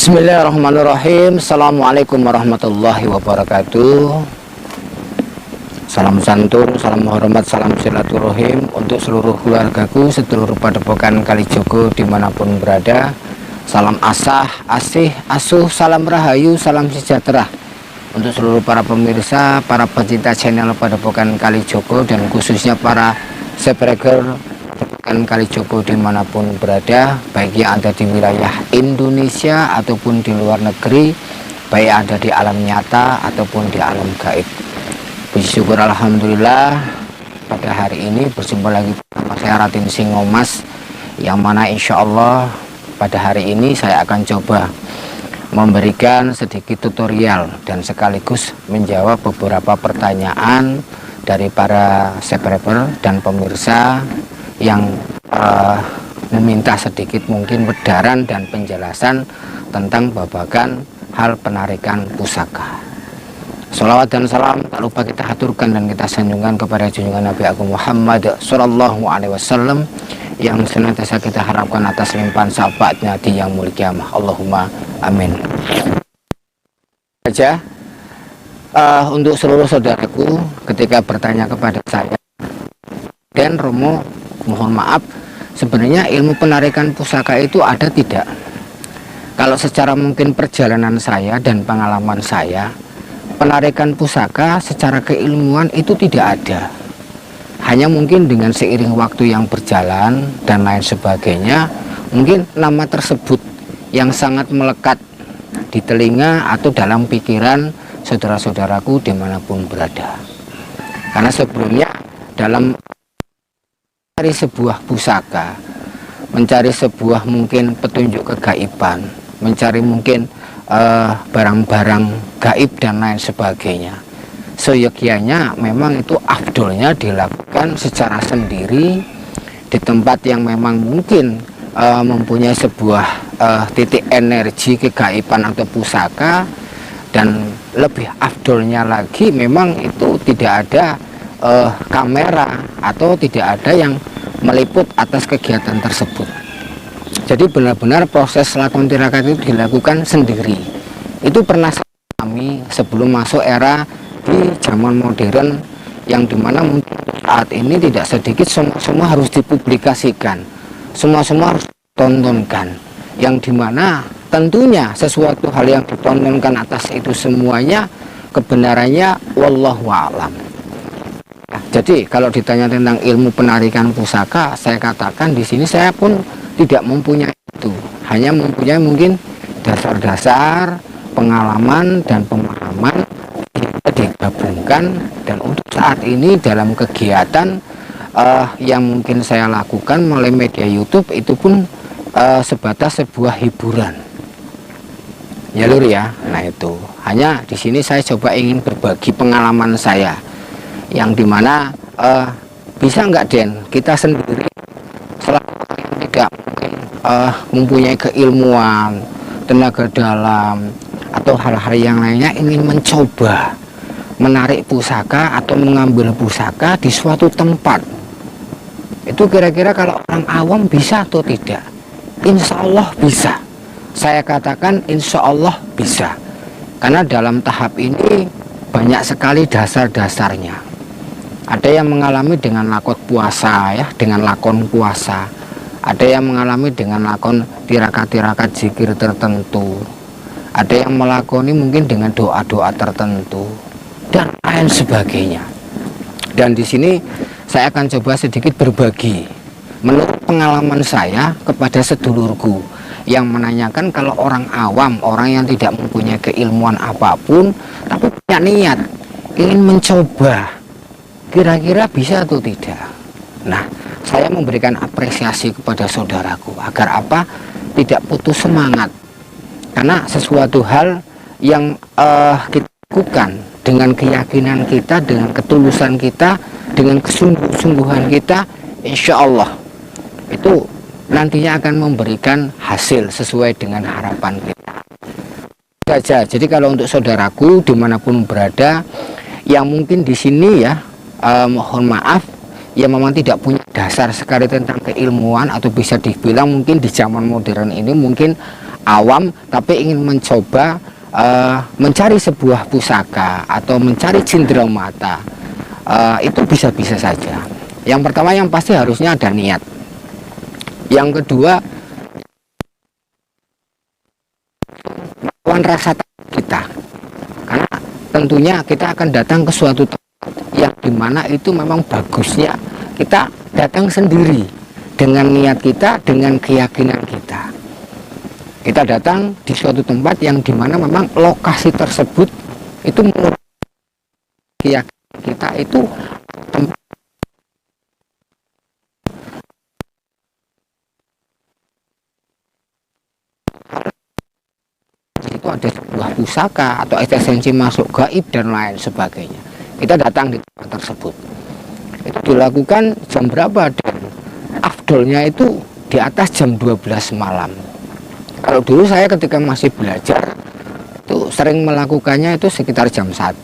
Bismillahirrahmanirrahim. Assalamualaikum warahmatullahi wabarakatuh. Salam santun, salam hormat, salam silaturahim untuk seluruh keluargaku, seluruh padepokan Kalijogo dimanapun berada. Salam asah, asih, asuh, salam rahayu, salam sejahtera untuk seluruh para pemirsa, para pecinta channel padepokan Kalijogo, dan khususnya para subscriber Kalijogo dimanapun berada, baik yang ada di wilayah Indonesia ataupun di luar negeri, baik ada di alam nyata ataupun di alam gaib. Puji syukur alhamdulillah, pada hari ini berjumpa lagi bersama saya Raden Singomas, yang mana insya Allah pada hari ini saya akan coba memberikan sedikit tutorial dan sekaligus menjawab beberapa pertanyaan dari para subscriber dan pemirsa yang meminta sedikit mungkin pedaran dan penjelasan tentang babakan hal penarikan pusaka. Sholawat dan salam tak lupa kita haturkan dan kita sanjungkan kepada junjungan Nabi Agung Muhammad Sallallahu Alaihi Wasallam yang senantiasa kita harapkan atas limpahan syafaatnya di yang mulia kiamah. Allahumma amin. Saja untuk seluruh saudaraku ketika bertanya kepada saya, dan Romo, mohon maaf, sebenarnya ilmu penarikan pusaka itu ada tidak? Kalau secara mungkin perjalanan saya dan pengalaman saya, penarikan pusaka secara keilmuan itu tidak ada. Hanya mungkin dengan seiring waktu yang berjalan dan lain sebagainya, mungkin nama tersebut yang sangat melekat di telinga atau dalam pikiran saudara-saudaraku dimanapun berada. Karena sebelumnya dalam mencari sebuah pusaka, mencari sebuah mungkin petunjuk kegaiban, mencari mungkin barang-barang gaib dan lain sebagainya, seyogyanya memang itu afdolnya dilakukan secara sendiri di tempat yang memang mungkin mempunyai sebuah titik energi kegaiban atau pusaka, dan lebih afdolnya lagi memang itu tidak ada kamera atau tidak ada yang meliput atas kegiatan tersebut. Jadi benar-benar proses lakon tirakat itu dilakukan sendiri. Itu pernah kami sebelum masuk era di zaman modern, yang dimana mungkin saat ini tidak sedikit semua harus dipublikasikan, semua harus ditontonkan, yang dimana tentunya sesuatu hal yang ditontonkan atas itu semuanya kebenarannya wallahu a'lam. Jadi kalau ditanya tentang ilmu penarikan pusaka, saya katakan di sini saya pun tidak mempunyai itu, hanya mempunyai mungkin dasar-dasar pengalaman dan pemahaman yang digabungkan, dan untuk saat ini dalam kegiatan yang mungkin saya lakukan melalui media YouTube itu pun sebatas sebuah hiburan, ya lur ya. Nah itu hanya di sini saya coba ingin berbagi pengalaman saya, yang dimana bisa nggak Den, kita sendiri selaku yang tidak mungkin mempunyai keilmuan, tenaga dalam atau hal-hal yang lainnya, ingin mencoba menarik pusaka atau mengambil pusaka di suatu tempat, itu kira-kira kalau orang awam bisa atau tidak? Insya Allah bisa. Saya katakan insya Allah bisa, karena dalam tahap ini banyak sekali dasar-dasarnya. Ada yang mengalami dengan lakon puasa ya, dengan lakon puasa. Ada yang mengalami dengan lakon tirakat-tirakat zikir tertentu. Ada yang melakoni mungkin dengan doa-doa tertentu dan lain sebagainya. Dan di sini saya akan coba sedikit berbagi menurut pengalaman saya kepada sedulurku yang menanyakan, kalau orang awam, orang yang tidak mempunyai keilmuan apapun tapi punya niat ingin mencoba, kira-kira bisa atau tidak. Nah, saya memberikan apresiasi kepada saudaraku agar apa? Tidak putus semangat, karena sesuatu hal yang kita lakukan dengan keyakinan kita, dengan ketulusan kita, dengan kesungguh-sungguhan kita, insya Allah itu nantinya akan memberikan hasil sesuai dengan harapan kita saja. Jadi kalau untuk saudaraku dimanapun berada yang mungkin di sini ya, mohon maaf yang memang tidak punya dasar sekali tentang keilmuan, atau bisa dibilang mungkin di zaman modern ini mungkin awam tapi ingin mencoba mencari sebuah pusaka atau mencari cindera mata, itu bisa-bisa saja. Yang pertama yang pasti harusnya ada niat. Yang kedua, melawan rasa takut kita, karena tentunya kita akan datang ke suatu tempat yang dimana itu memang bagusnya kita datang sendiri dengan niat kita, dengan keyakinan kita. Kita datang di suatu tempat yang dimana memang lokasi tersebut itu menurut keyakinan kita itu tempat itu ada sebuah pusaka atau esensi masuk gaib dan lain sebagainya. Kita datang di tempat tersebut. Itu dilakukan jam berapa, dan afdolnya itu di atas jam 12 malam. Kalau dulu saya ketika masih belajar itu sering melakukannya itu sekitar jam 1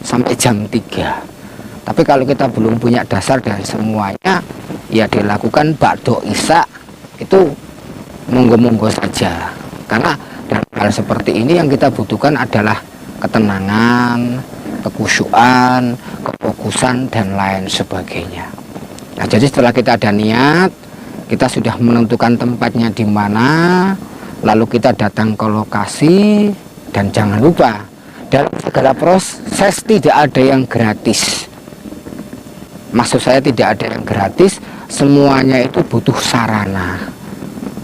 sampai jam 3. Tapi kalau kita belum punya dasar dan semuanya, ya dilakukan ba'da isya, itu monggo-monggo saja. Karena dalam hal seperti ini yang kita butuhkan adalah ketenangan, kekhusyuan, kefokusan dan lain sebagainya. Nah, jadi setelah kita ada niat, kita sudah menentukan tempatnya di mana, lalu kita datang ke lokasi, dan jangan lupa dalam segala proses tidak ada yang gratis. Maksud saya tidak ada yang gratis, semuanya itu butuh sarana,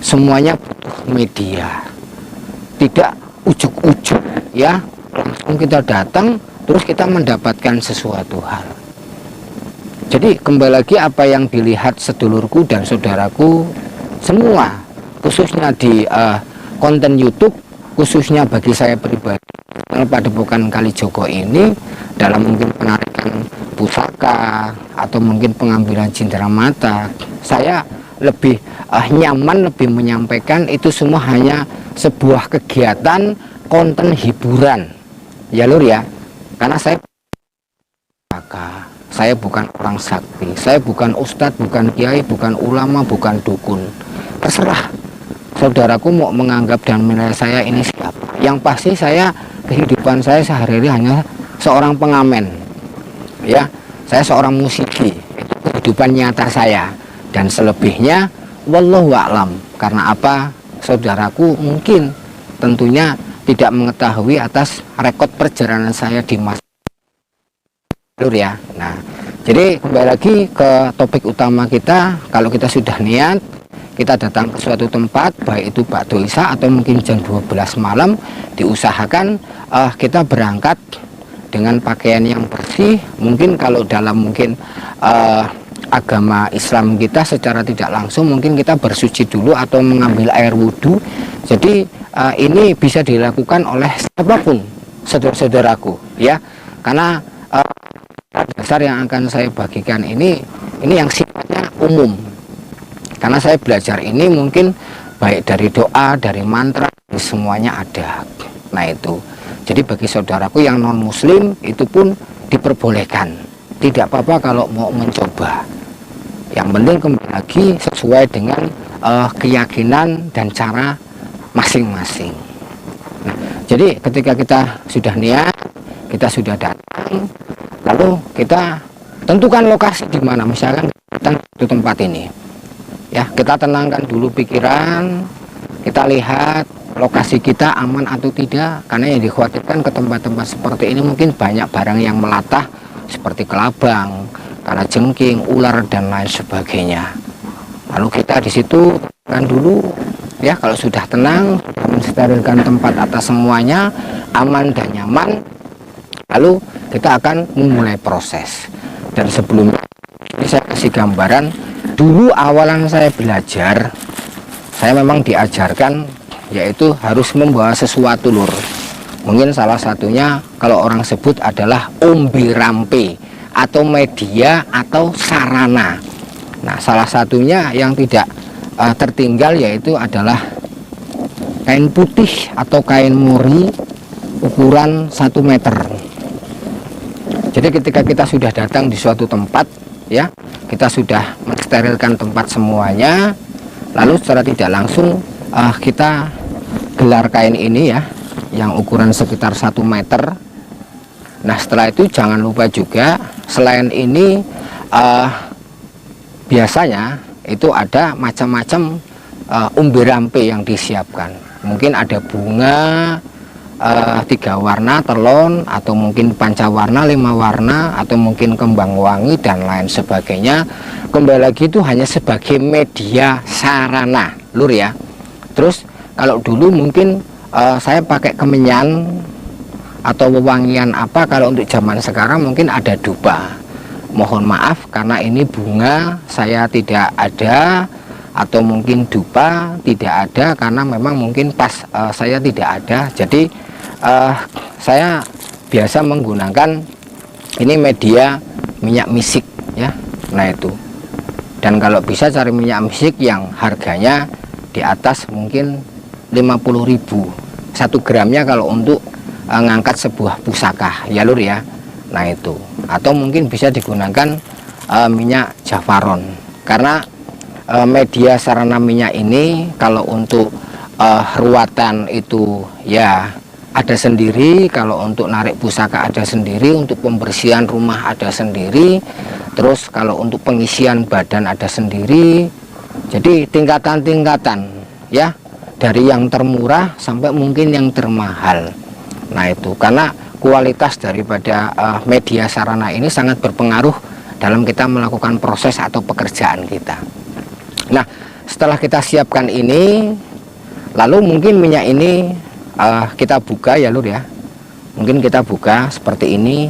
semuanya butuh media. Tidak ujuk-ujuk ya, langsung kita datang terus kita mendapatkan sesuatu hal. Jadi kembali lagi apa yang dilihat sedulurku dan saudaraku semua, khususnya di konten YouTube, khususnya bagi saya pribadi, Padepokan Kalijogo ini, dalam mungkin penarikan pusaka atau mungkin pengambilan cindera mata, saya lebih nyaman, lebih menyampaikan itu semua hanya sebuah kegiatan konten hiburan ya lur ya, karena saya bukan orang sakti, saya bukan ustadz, bukan kiai, bukan ulama, bukan dukun. Terserah saudaraku mau menganggap dan menilai saya ini siapa. Yang pasti saya, kehidupan saya sehari-hari hanya seorang pengamen ya, saya seorang musisi, itu kehidupan nyata saya. Dan selebihnya wallahu a'lam. Karena apa? Saudaraku mungkin tentunya tidak mengetahui atas rekod perjalanan saya di masa lalu ya. Nah, jadi kembali lagi ke topik utama kita. Kalau kita sudah niat, kita datang ke suatu tempat, baik itu ba'da isya atau mungkin jam 12 malam, diusahakan kita berangkat dengan pakaian yang bersih. Mungkin kalau dalam mungkin agama Islam kita secara tidak langsung mungkin kita bersuci dulu atau mengambil air wudhu. Jadi ini bisa dilakukan oleh siapapun saudara-saudaraku ya, karena dasar yang akan saya bagikan ini yang sifatnya umum, karena saya belajar ini mungkin baik dari doa, dari mantra, semuanya ada. Nah itu, jadi bagi saudaraku yang non muslim itu pun diperbolehkan, tidak apa-apa kalau mau mencoba. Yang penting kembali lagi sesuai dengan keyakinan dan cara masing-masing. Nah, jadi ketika kita sudah niat, kita sudah datang, lalu kita tentukan lokasi di mana. Misalkan kita di tempat ini, ya kita tenangkan dulu pikiran, kita lihat lokasi kita aman atau tidak, karena yang dikhawatirkan ke tempat-tempat seperti ini mungkin banyak barang yang melatah seperti kelabang, kalajengking, ular dan lain sebagainya. Lalu kita di situ kan dulu ya, kalau sudah tenang, mensterilkan tempat atas semuanya aman dan nyaman, lalu kita akan memulai proses. Dan sebelumnya ini saya kasih gambaran, dulu awalan saya belajar, saya memang diajarkan yaitu harus membawa sesuatu lur. Mungkin salah satunya kalau orang sebut adalah umbi rampe atau media atau sarana. Nah, salah satunya yang tidak tertinggal yaitu adalah kain putih atau kain mori ukuran 1 meter. Jadi ketika kita sudah datang di suatu tempat ya, kita sudah mensterilkan tempat semuanya, lalu secara tidak langsung kita gelar kain ini ya, yang ukuran sekitar 1 meter. Nah setelah itu jangan lupa juga selain ini biasanya itu ada macam-macam umbi rampe yang disiapkan. Mungkin ada bunga 3 warna telon, atau mungkin pancawarna 5 warna, atau mungkin kembang wangi dan lain sebagainya. Kembali lagi itu hanya sebagai media sarana lur ya. Terus kalau dulu mungkin saya pakai kemenyan atau wewangian apa, kalau untuk zaman sekarang mungkin ada dupa. Mohon maaf karena ini bunga saya tidak ada, atau mungkin dupa tidak ada karena memang mungkin pas saya tidak ada. Jadi saya biasa menggunakan ini media minyak misik ya. Nah itu, dan kalau bisa cari minyak misik yang harganya di atas mungkin 50.000 1 gramnya kalau untuk ngangkat sebuah pusaka ya lur ya. Nah itu, atau mungkin bisa digunakan minyak jafaron, karena media sarana minyak ini kalau untuk ruatan itu ya ada sendiri, kalau untuk narik pusaka ada sendiri, untuk pembersihan rumah ada sendiri, terus kalau untuk pengisian badan ada sendiri. Jadi tingkatan-tingkatan ya, dari yang termurah sampai mungkin yang termahal. Nah itu karena kualitas daripada media sarana ini sangat berpengaruh dalam kita melakukan proses atau pekerjaan kita. Nah setelah kita siapkan ini, lalu mungkin minyak ini kita buka ya lur ya. Mungkin kita buka seperti ini.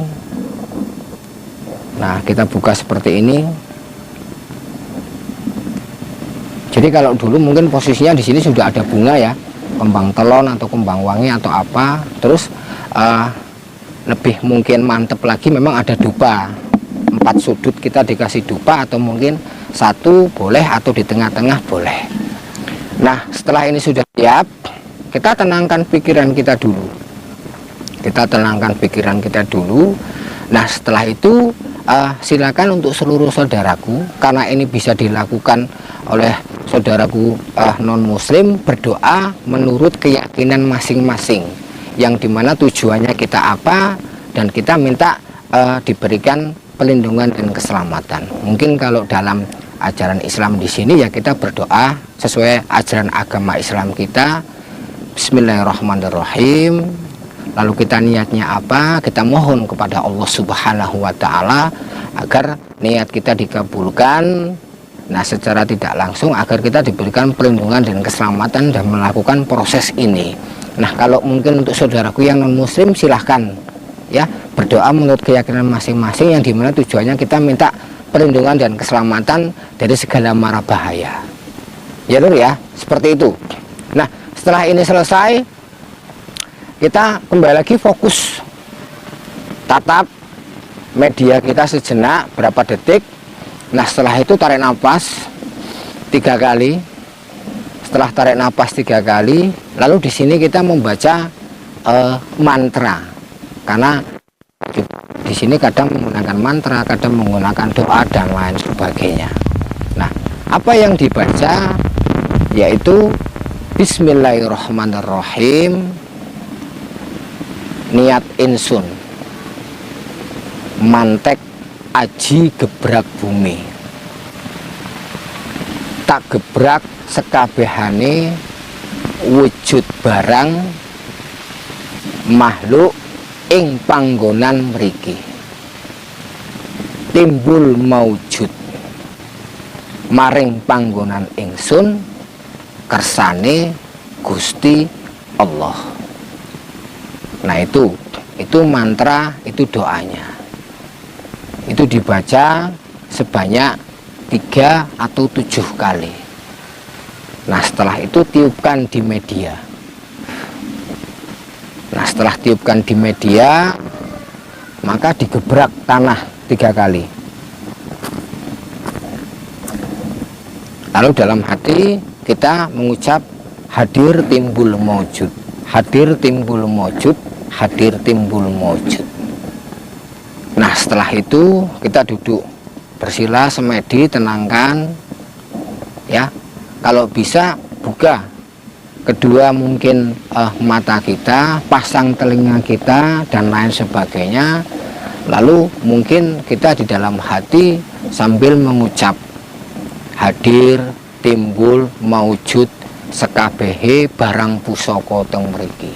Nah kita buka seperti ini. Jadi kalau dulu mungkin posisinya di sini sudah ada bunga ya, kembang telon atau kembang wangi atau apa. Terus lebih mungkin mantep lagi memang ada dupa. 4 sudut kita dikasih dupa, atau mungkin 1 boleh, atau di tengah-tengah boleh. Nah setelah ini sudah siap, kita tenangkan pikiran kita dulu. Kita tenangkan pikiran kita dulu. Nah setelah itu silakan untuk seluruh saudaraku, karena ini bisa dilakukan oleh saudaraku non muslim, berdoa menurut keyakinan masing-masing, yang dimana tujuannya kita apa, dan kita minta diberikan pelindungan dan keselamatan. Mungkin kalau dalam ajaran Islam di sini ya kita berdoa sesuai ajaran agama Islam kita. Bismillahirrahmanirrahim. Lalu kita niatnya apa? Kita mohon kepada Allah Subhanahu wa Ta'ala agar niat kita dikabulkan. Nah secara tidak langsung agar kita diberikan perlindungan dan keselamatan dan melakukan proses ini. Nah kalau mungkin untuk saudaraku yang non muslim, silahkan ya berdoa menurut keyakinan masing-masing, yang dimana tujuannya kita minta perlindungan dan keselamatan dari segala mara bahaya ya lur ya, seperti itu. Nah setelah ini selesai, kita kembali lagi fokus tatap media kita sejenak berapa detik. Nah setelah itu tarik nafas 3 kali. Setelah tarik nafas 3 kali, lalu di sini kita membaca mantra, karena di sini kadang menggunakan mantra, kadang menggunakan doa dan lain sebagainya. Nah apa yang dibaca yaitu Bismillahirrahmanirrahim. Niat insun mantek aji gebrak bumi, tak gebrak sekabehane wujud barang makhluk ing panggonan mriki, timbul maujud maring panggonan ingsun kersane Gusti Allah. Nah itu mantra, itu doanya. Itu dibaca sebanyak 3 atau 7 kali. Nah setelah itu tiupkan di media. Nah setelah tiupkan di media, maka digebrak tanah 3 kali. Lalu dalam hati kita mengucap hadir timbul maujud, hadir timbul maujud, hadir timbul maujud. Nah setelah itu kita duduk bersila semedi, tenangkan ya. Kalau bisa buka kedua mungkin mata kita, pasang telinga kita dan lain sebagainya. Lalu mungkin kita di dalam hati sambil mengucap hadir timbul maujud sekabehe barang pusaka teng mriki.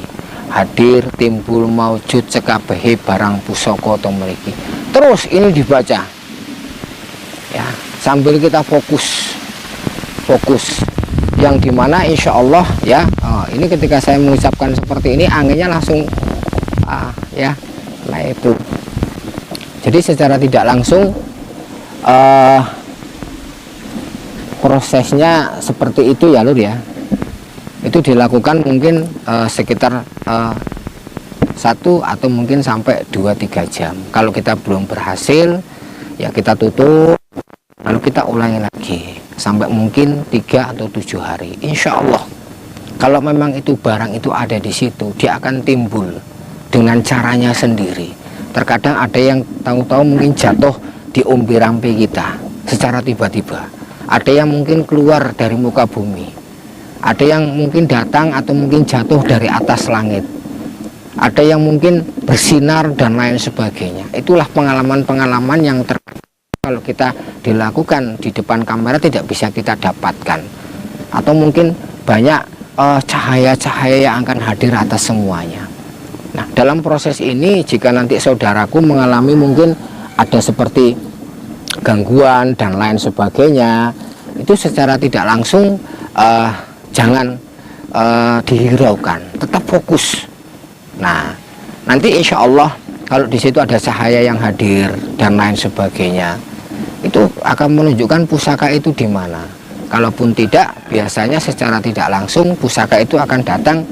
Hadir timbul maujud sekabehe barang pusaka teng mriki. Terus ini dibaca ya, sambil kita fokus yang dimana insya Allah ya, ini ketika saya mengucapkan seperti ini anginnya langsung ya, nah itu jadi secara tidak langsung prosesnya seperti itu ya Lur ya. Itu dilakukan mungkin sekitar 1 atau mungkin sampai 2-3 jam. Kalau kita belum berhasil ya kita tutup, lalu kita ulangi lagi sampai mungkin 3 atau 7 hari. Insya Allah kalau memang itu barang itu ada di situ, dia akan timbul dengan caranya sendiri. Terkadang ada yang tahu-tahu mungkin jatuh di umbi rampe kita secara tiba-tiba. Ada yang mungkin keluar dari muka bumi. Ada yang mungkin datang atau mungkin jatuh dari atas langit. Ada yang mungkin bersinar dan lain sebagainya. Itulah pengalaman-pengalaman yang kalau kita dilakukan di depan kamera tidak bisa kita dapatkan. Atau mungkin banyak cahaya-cahaya yang akan hadir atas semuanya. Nah, dalam proses ini jika nanti saudaraku mengalami mungkin ada seperti gangguan dan lain sebagainya, itu secara tidak langsung jangan dihiraukan, tetap fokus. Nah, nanti insya Allah kalau di situ ada cahaya yang hadir dan lain sebagainya, itu akan menunjukkan pusaka itu di mana. Kalaupun tidak, biasanya secara tidak langsung pusaka itu akan datang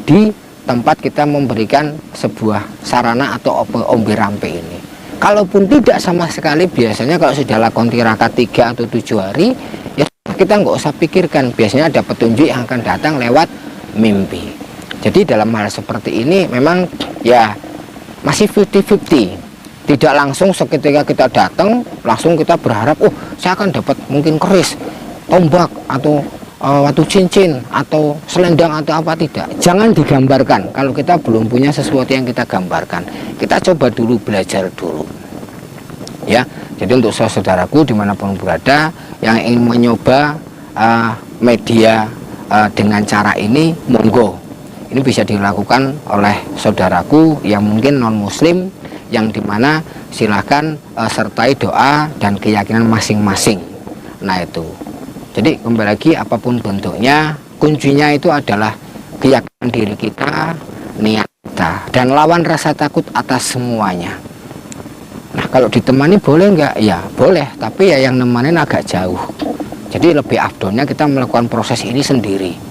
di tempat kita memberikan sebuah sarana atau ombe rampe ini. Kalaupun tidak sama sekali, biasanya kalau sudah lakon tirakat 3 atau 7 hari, ya kita nggak usah pikirkan. Biasanya ada petunjuk yang akan datang lewat mimpi. Jadi dalam hal seperti ini memang ya masih 50-50. Tidak langsung seketika kita datang langsung kita berharap saya akan dapat mungkin keris, tombak atau watu cincin atau selendang atau apa. Tidak, jangan digambarkan kalau kita belum punya sesuatu yang kita gambarkan. Kita coba dulu, belajar dulu ya. Jadi untuk saudaraku dimanapun berada yang ingin mencoba media dengan cara ini, monggo. Ini bisa dilakukan oleh saudaraku yang mungkin non muslim, yang dimana silahkan sertai doa dan keyakinan masing-masing. Nah itu, jadi kembali lagi apapun bentuknya, kuncinya itu adalah keyakinan diri kita, niat kita, dan lawan rasa takut atas semuanya. Nah kalau ditemani boleh nggak? Ya boleh, tapi ya yang nemanin agak jauh. Jadi lebih afdolnya kita melakukan proses ini sendiri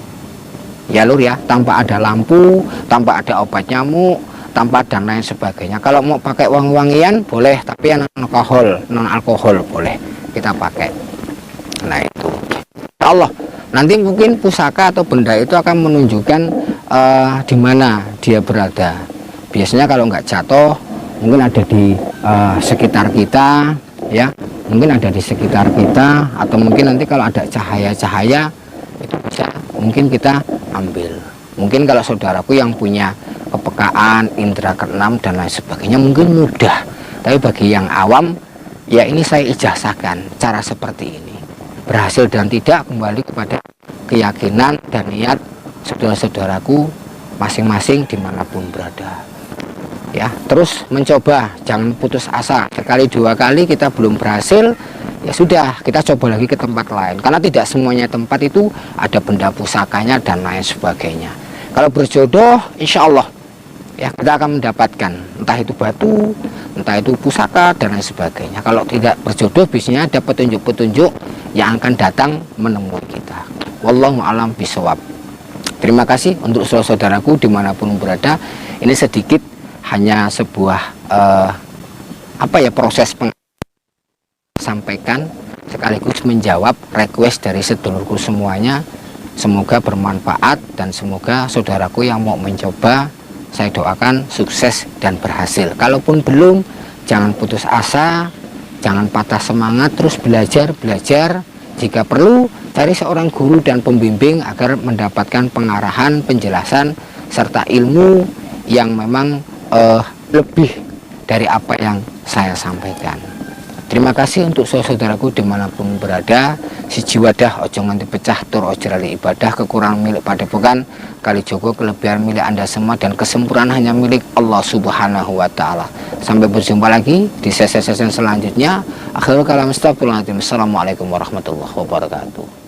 ya Lur ya, tanpa ada lampu, tanpa ada obat nyamuk, tanpa dan lain sebagainya. Kalau mau pakai wangi-wangian boleh, tapi yang non alkohol boleh kita pakai. Nah itu Allah, nanti mungkin pusaka atau benda itu akan menunjukkan di mana dia berada. Biasanya kalau nggak jatuh mungkin ada di sekitar kita ya, mungkin ada di sekitar kita, atau mungkin nanti kalau ada cahaya-cahaya itu bisa mungkin kita ambil. Mungkin kalau saudaraku yang punya kepekaan, indera keenam dan lain sebagainya mungkin mudah, tapi bagi yang awam ya ini saya ijazahkan cara seperti ini. Berhasil dan tidak kembali kepada keyakinan dan niat saudara-saudaraku masing-masing dimanapun berada ya. Terus mencoba, jangan putus asa. Sekali 2 kali kita belum berhasil, ya sudah, kita coba lagi ke tempat lain, karena tidak semuanya tempat itu ada benda pusakanya dan lain sebagainya. Kalau berjodoh insya Allah ya kita akan mendapatkan, entah itu batu, entah itu pusaka dan lain sebagainya. Kalau tidak berjodoh biasanya ada petunjuk-petunjuk yang akan datang menemui kita. Wallahu a'lam bishawab. Terima kasih untuk saudaraku dimanapun berada. Ini sedikit hanya sebuah proses sampaikan sekaligus menjawab request dari sedulurku semuanya. Semoga bermanfaat dan semoga saudaraku yang mau mencoba, saya doakan sukses dan berhasil. Kalaupun belum, jangan putus asa, jangan patah semangat, terus belajar. Jika perlu Cari seorang guru dan pembimbing agar mendapatkan pengarahan, penjelasan, serta ilmu yang memang lebih dari apa yang saya sampaikan. Terima kasih untuk saudaraku dimanapun berada. Siji wadah ojo nganti pecah tur ojo lali ibadah, kekurangan milik padepokan kali Joko, kelebihan milik Anda semua, dan kesempurnaan hanya milik Allah Subhanahu wa Ta'ala. Sampai berjumpa lagi di sesi-sesi selanjutnya. Akhirul kalam, astagfirullahaladzim. Assalamualaikum warahmatullahi wabarakatuh.